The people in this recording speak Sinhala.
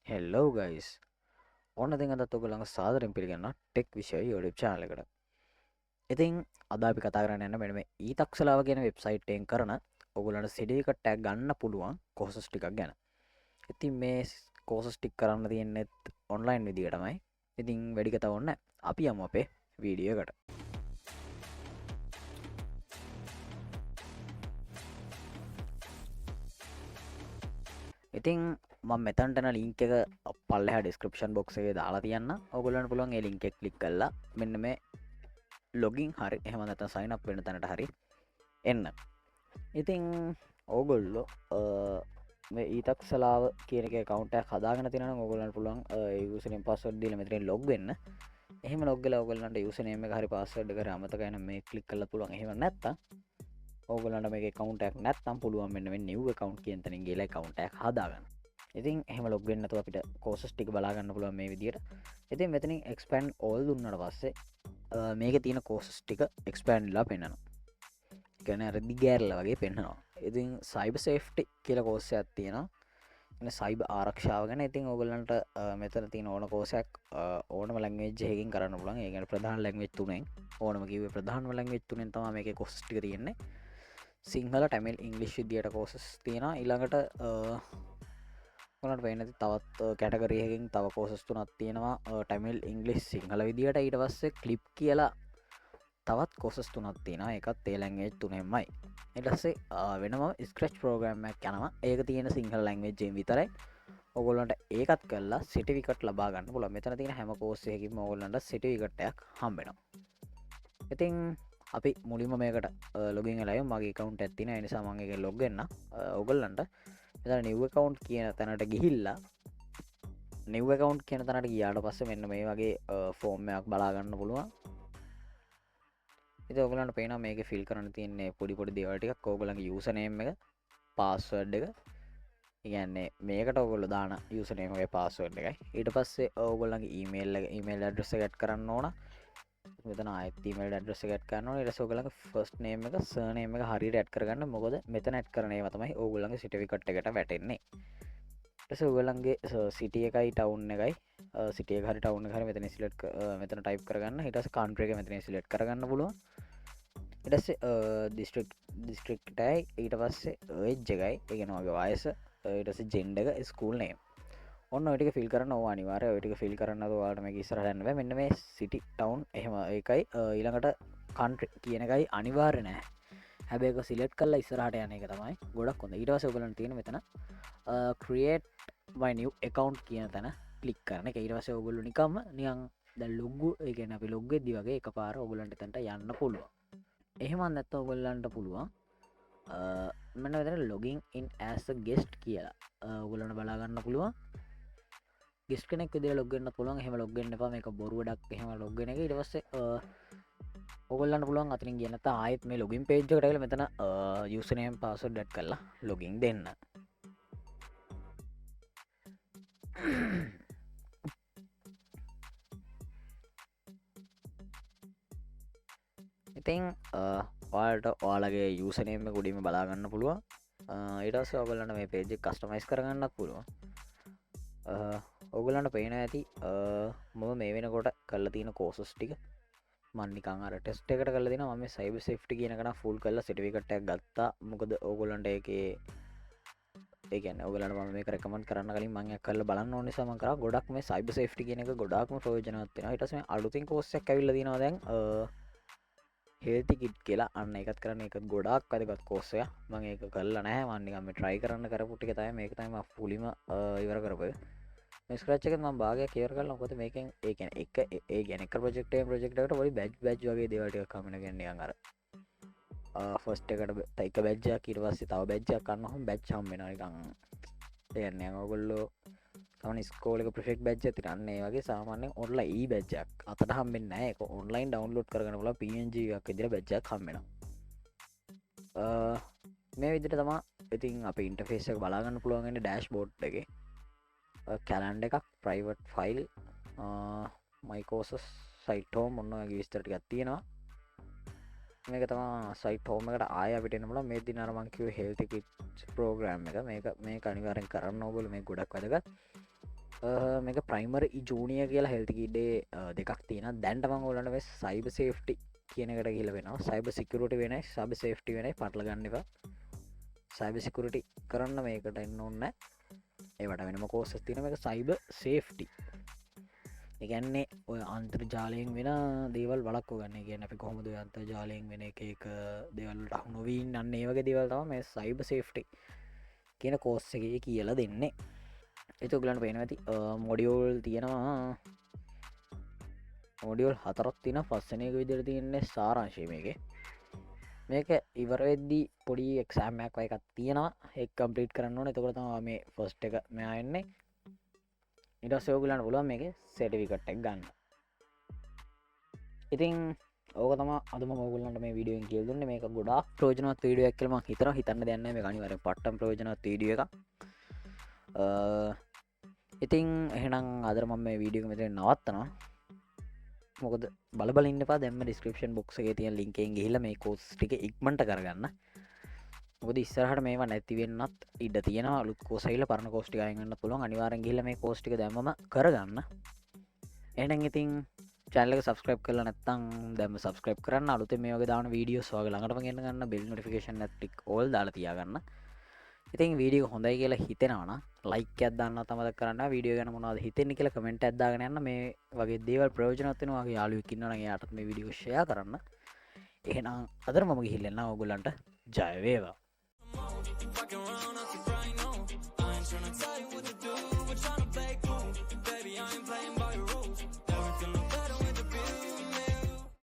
හෙල්ලෝ ගයිස් ඔන්න දෙ අදත් ඔගලඟ සාදරෙන් පිළිගන්න ටෙක් විෂය YouTube channel එකට. ඉතින් අද අපි කතා කරන්න යන්න මෙන්න මේ ඊතක්සලාව කියන වෙබ්සයිට් එකෙන් කරන ඔයගොල්ලන්ට සෙඩිෆිකට් ටැග් ගන්න පුළුවන් කෝසස් ටිකක් ගැන. ඉතින් මේ කෝසස් ටික කරන්න තියෙන්නේ ඔන්ලයින් විදියටමයි. ඉතින් වැඩි කතා ඕනේ නැහැ. අපි යමු අපේ වීඩියෝ එකට. ඉතින් මම මෙතනටන ලින්ක් එක පල්ලෙහා ඩිස්ක්‍රිප්ෂන් බොක්ස් එකේ දාලා තියන්න. ඔයගොල්ලන්ට පුළුවන් ඒ ලින්ක් එක ක්ලික් කරලා මෙන්න මේ ලොගින් හරි එහෙම නැත්නම් සයින් අප් වෙන තැනට හරි එන්න. ඉතින් ඕගොල්ලෝ මේ ඊතක්සලාව කියන එක account එකක් හදාගෙන තියෙනවා නම් ඕගොල්ලන්ට පුළුවන් username password දීලා මෙතනින් log වෙන්න. එහෙම log වෙලා ඕගොල්ලන්ට username එක හරි password එක හරි අමතක වෙන මේ ක්ලික් කරලා පුළුවන්. එහෙම නැත්නම් ඕගොල්ලන්ට මේක account එකක් නැත්නම් පුළුවන් මෙන්න මේ new account කියන තැනින් ගිහලා account එකක් හදාගන්න. ඉතින් එහෙම log වෙන්න නැතුව අපිට courses ටික බලා ගන්න පුළුවන් මේ විදියට. ඉතින් මෙතනින් expand all දුන්නාට පස්සේ මේක තියෙන කෝසස් ටික එක්ස්පෑන්ඩ්ලා පෙන්න්නනවා. ගැන අරදි ගෑරල වගේ පෙන්න්නවා. ඉතින් සයිබ සේෆ්ටි කියල කෝස්සයක් තියෙනවා සයිබ ආරක්ෂාව ගැන. ඉතින් ඔගලන්ට මෙතන තින ඕන කෝසයක් ඕනම ලැංවේජ්යකින් කරන්න පුලන් ඒගන ප්‍රධාන ලැංවෙච් තුනෙන් ඕනම කිව ප්‍රධාන ලැංවෙච් තුනෙන් තම මේක කොස්ටි තියෙන්නේ. සිංහල ටැමිල් ඉංගලිශ් විදියට කෝසස් තියෙන ඉළඟට ට වෙනති තවත් කැටගරියකින් තව කෝසස් තුනත් තියෙනවා ටැමිල් ඉංගලිස් සිංහල විදිට ඊට පස්සේ කලිප් කියලා තවත් කොසස් තුනත් තියෙන එකත් තේලැන්ගේ තුනෙමයි. එටස්සේ වෙනම ස්ක්‍රච් ප්‍රෝග්‍රම්මක් යනවා ඒක තියෙන සිංහල ලැංවේජ්ජෙන් විතරයි. ඔගොල්ලන්ට ඒකත් කල්ලා සිටිවිකට ලබාගන්න පුල මෙතන තියෙන හැම කෝසයකින් ඔගොල්ලන්ට සිටිවිකටයක් හම්බෙනවා. ඉතින් අපි මුලින්ම මේකට ලොගින් ලයි මගේ කවුන්ට ඇතින නිසා මගේ ලොගන්න ඔගොල්ලන්ට එ නිව් කවුන්් කියන තැනට ගිහිල්ලා නිව් කවුන්් කියන තැනට ගියාට පස්ස මෙන්න මේ වගේ ෆෝර්ම්මයක් බලාගන්න පුළුවන්. ඉති ඔගලන්ට පේන මේක ෆිල් කරන තියන්නේ පොඩිපොඩි දේවටික කෝගලගේ යුසනේම් එක පාස්වඩ් එක ඉගන්නේ මේකට ඔගොල්ල දාන යුසනේමගේ පාස්වඩ් එකයි. ඊට පස්සේ ඔගොල්ලගේ ඊමේල් ඇඩ්‍රෙස ගැට් කරන්න ඕන මෙතන අයිමල් ඩ්‍රෙස ගැට් කරන්න ට සෝගලගේ ෆස්ට නේම එක සනේම එක හරි ඇට් කරගන්න මොකද මෙත නැට් කරනේ තමයි ඔගුලන්ගේ සිටිවිකට් එකට වැටෙන්නේ. ඔගලන්ගේ සිටිය එකයි ටවුන් එකයි සිටිය හරි ටවුන් හර මෙතන සිලට් මෙතන ටයිප් කරගන්න හිටස් කාන්ට්‍රේක මෙතන සිලට් කරගන්න පුළුවන්. ඉටස දිස්ට්‍රික්ටයි ඊට පස්සේ ඒජ්ජකයි ඒගෙනවාගේ වයස ඉටස ජෙන්ඩක ස්කූල් නේම් ඔන්න ටික ෆිල් කරන අනිවාර ටික ෆිල් කරන්න වාට මේ ඉස්සරහන්න මෙන්න මේ සිටි ටවන්් එහෙම එකයි ඊළඟට කන්ට්‍ර කියන එකයි අනිවාර්ය නෑ. හැබැක සිලෙට් කල්ල ඉස්සරහට යන එක තමයි ගොඩක් හොඳ. ඊට පස්සේ ඔයගලන්ට තියෙන මෙතන create my new account කියන තැන ක්ලික් කරන එක. ඊට පස්සේ ඔයගොල්ලෝ නිකම්ම නිකන් දැන් ලොග් ඒ කියන්නේ අපි ලොග් වෙද්දි වගේ එකපාර ඔයගලන්ට එතනට යන්න පුළුවන්. එහෙම නැත්නම් ඔයගලන්ට පුළුවන් මෙන්න මෙතන logging in as a guest කියලා ඔයගලන්ට බලා ගන්න පුළුවන්. ගෙස්ට කෙනෙක් විදිහට ලොග් වෙන්න පුළුවන්. එහෙම ලොග් වෙන්න එපා මේක බොරු වැඩක්. එහෙම ලොග් වෙන එක ඊට පස්සේ ඔයගොල්ලන්ට පුළුවන් අතනින් ගිය නැත්නම් ආයෙත් මේ ලොගින් පේජ් එකට ගිහලා මෙතන යූසර්නේම් පාස්වර්ඩ් ඇඩ් කරලා ලොගින් දෙන්න. ඉතින් ඔයාලට ඔයාලගේ යූසර්නේම් එක උඩින්ම බලා ගන්න පුළුවන්. ඊට පස්සේ ඔයගොල්ලන්ට මේ පේජ් එක කස්ටමයිස් කරගන්නත් පුළුවන්. ඔගලන්ට පේන ඇති මම මේ වෙනකොට කල්ල තියෙන කෝසස් ටික මන්නිකං අර ටෙස්ට එකට කල දින ම සයිබ සෙෆ්ටි කියනකන ෆුල් කල්ල සිටිවිකටක් ගත්තා. මොකද ඕගොලන්ට ඒකන ඔගලට ම රකමන් කරන්න කලින් මං කල බලන්න ඕනි සම කර ගොඩක් මේ සයිබ සෙෆ්ටි කියන එක ගොඩක්ම ප්‍රෝජනත්වෙන ඉටසම අලුතින් කෝස්සක් ඇවිල්ල දිනවා දැන් හේතිකිට් කියලා අන්න එකත් කරන්න එක ගොඩක් අදගත් කෝස්සය මං ඒක කල්ල නෑ වන්නිකම ට්‍රයි කරන්න කරපුට්ටි තයි මේකතම පුලිම ඉවර කරපය ස්ක්‍රච්ක ම බාග කියර කල නොකොත මේකෙන් ඒකන එක ඒ ගැනක ප්‍රජෙක්ටේ ප්‍රජෙක්ට ොලි බැජ් බැජ් වගේ දේවට කමන ගන්න අර ෆස්ට එකට තයික බැජ්ජා කිරවස්සේ තව බැජ්ජක් කන්න හොම බැච්චම් වෙනකං එයන්න ඔගොල්ලෝ තම ස්කෝලක ප්‍රෙක් බැජ් තිරන්නේ වගේ සාමාන්‍ය ඔන්ල ඒ බැජ්ජක් අතට හම්බෙන් නෑක ඔන්ලයින් ඩවන්ලෝඩ් කරන ල පජක් ඉදිර බැජ්ජක් හම්බෙන මේ විදිට තමා ඉතින් අප ඉන්ටෆේසක් බලාගන්න පුළුවන්ගෙන ඩෑශ් බෝඩ් එක කැලන්ඩ එකක් ප්‍රයිවට් ෆයිල් මයිකෝසස් සයිටෝම් ඔන්න විස්තරට ගත්තියෙනවා මේක තම සයිට හෝම එකට ආය පිටනමල මේ දි නරමංකිව හෙල්තිකි ප්‍රෝග්‍රම් එක මේ කනිවරෙන් කරන්න ඕගොල මේ ගොඩක් වැදගත් මේක ප්‍රයිමර් ජූනිය කියලා හෙල්තිකිඩේ දෙකක් තියෙන දැන්ටමං ඕලට වෙ සයිබ සේෆ්ටි කියනකට කියල වෙන සයිබ සිකරට වෙන සබ සේෆ්ටි වෙන පටල ගන්නවා සයිබ සිකරටි කරන්න මේකට එන්න ඔන්න ඒවට වෙනම කෝසස් තින එක සයිබ සේෆ්ටි එකන්නේ ඔය අන්තර්ජාලයෙන් වෙන දේවල් වලක් ගන්න කියන අපි කොහොමද අන්තර්ජාලයෙන් වෙන එක දෙවල්ට නොවීන් අන්න ඒවගේ දේවල්තම මේ සයිබ සේෆ්ටි කියන කෝස්ස එක කියලා දෙන්නේ එතුගලන්ට පේන ඇති මොඩියෝල් තියෙනවා මොඩියෝල් 4ක් තින පස්සනයක විදිර තියන්නේ සාරංශය මේක ඉවරවෙද්දී පොඩි එක්සෑම්මයක් එකක් තියෙනවා එක් කම්පලිට් කරන්න ඕන එතකොතම මේ ෆස්ට එක මෙයන්නේ ඉටස් යෝගලන්න පුලුවන් මේක සෙටිවිකට්ටක් ගන්න ඉතින් ඕක තම අදම මොගලන්ට මේ විඩියෙන් කියල්දුන්න මේක ගොඩා ප්‍රෝජනවත් වීඩියක් කියලම හිතර හිතන්න දෙන්න මේ ගනිවර පට්ටම් ප්‍රෝජනත් වීඩිය එක ඉතින් එහෙනම් අදර මම මේ වීඩියක මෙතන නවත්තනවා මොකද බලන්න පා දැම ඩිස්ක්‍රපෂන් බොක්සගේ තිය ලින්කෙන් ගහිල මේ කෝස් ටික ඉක්මට කරගන්න මොද ඉස්සරහට මේවා නැතිවෙන්නත් ඉඩ තියෙන ලුත් කෝසයිල පරණ කෝස්ටි අයගන්න පුළුවන් අනිවාරෙන් ගිල මේ කෝස්ටික දැම කරගන්න එනම් ඉතින් චැනලක සබස්ක්‍රයිබ් කරල නැත්තං දැම සබස්ක්‍රයිබ් කරන්න අලුත මේ දාන වීඩියෝ ස්වාග ළඟටම ගන්න බෙල් නොටිෆිකේෂන් ටික් ඕල් දාලා තියාගන්න ඉතින් වීඩියෝ හොඳයි කියලා හිතෙනවන ලයික් අදන්න තමද කරන්න වීඩියෝ ගැන මොනවද හිතෙන්නේ කියලා කමෙන්ට් අදාගෙන යන්න මේ වගේ දේවල් ප්‍රයෝජනවත් වෙනවා වගේ යාළුවෙක් ඉන්නවනම් එයාටත් මේ වීඩියෝ ෂෙයා කරන්න එහෙනම් අදට මම ගිහිල්ලා එන්න ඕගොල්ලන්ට ජය වේවා